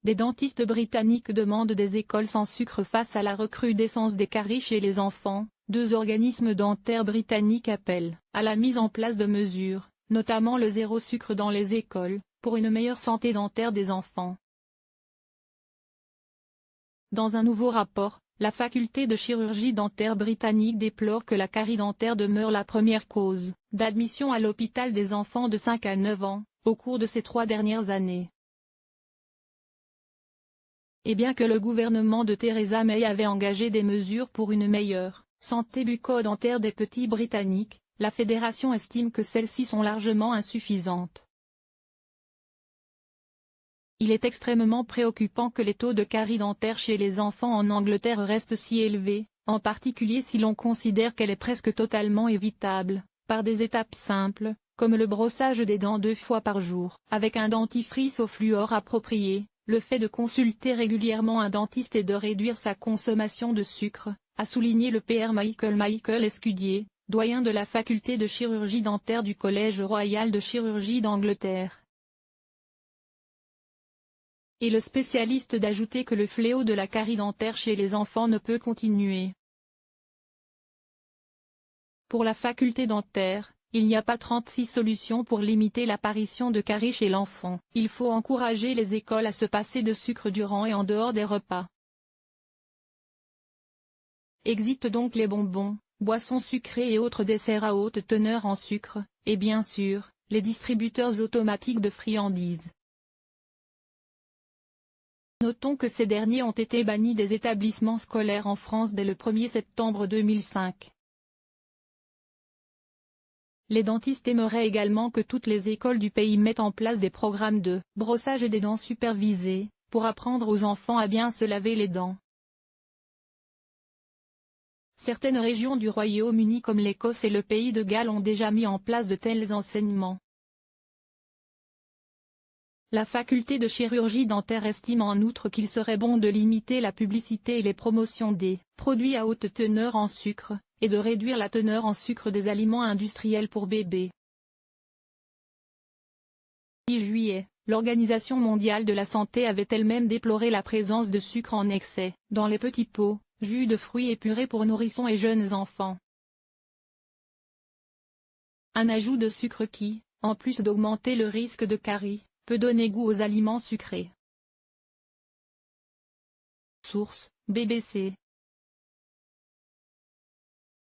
des dentistes britanniques demandent des écoles sans sucre face à la recrudescence des caries chez les enfants. Deux organismes dentaires britanniques appellent à la mise en place de mesures, notamment le zéro sucre dans les écoles, pour une meilleure santé dentaire des enfants. Dans un nouveau rapport, la faculté de chirurgie dentaire britannique déplore que la carie dentaire demeure la première cause d'admission à l'hôpital des enfants de 5 à 9 ans, au cours de ces 3 dernières années. Et bien que le gouvernement de Theresa May avait engagé des mesures pour une meilleure santé bucco-dentaire des petits Britanniques, la fédération estime que celles-ci sont largement insuffisantes. Il est extrêmement préoccupant que les taux de carie dentaire chez les enfants en Angleterre restent si élevés, en particulier si l'on considère qu'elle est presque totalement évitable, par des étapes simples, comme le brossage des dents 2 fois par jour, avec un dentifrice au fluor approprié, le fait de consulter régulièrement un dentiste et de réduire sa consommation de sucre, a souligné le Pr Michael Escudier, doyen de la faculté de chirurgie dentaire du Collège royal de chirurgie d'Angleterre. Et le spécialiste d'ajouter que le fléau de la carie dentaire chez les enfants ne peut continuer. Pour la faculté dentaire, il n'y a pas 36 solutions pour limiter l'apparition de caries chez l'enfant. Il faut encourager les écoles à se passer de sucre durant et en dehors des repas. Exit donc les bonbons, boissons sucrées et autres desserts à haute teneur en sucre, et bien sûr, les distributeurs automatiques de friandises. Notons que ces derniers ont été bannis des établissements scolaires en France dès le 1er septembre 2005. Les dentistes aimeraient également que toutes les écoles du pays mettent en place des programmes de brossage des dents supervisés, pour apprendre aux enfants à bien se laver les dents. Certaines régions du Royaume-Uni comme l'Écosse et le Pays de Galles ont déjà mis en place de tels enseignements. La faculté de chirurgie dentaire estime en outre qu'il serait bon de limiter la publicité et les promotions des produits à haute teneur en sucre, et de réduire la teneur en sucre des aliments industriels pour bébés. 6 juillet, l'Organisation mondiale de la santé avait elle-même déploré la présence de sucre en excès dans les petits pots, jus de fruits et purées pour nourrissons et jeunes enfants. Un ajout de sucre qui, en plus d'augmenter le risque de caries, peut donner goût aux aliments sucrés. Source, BBC.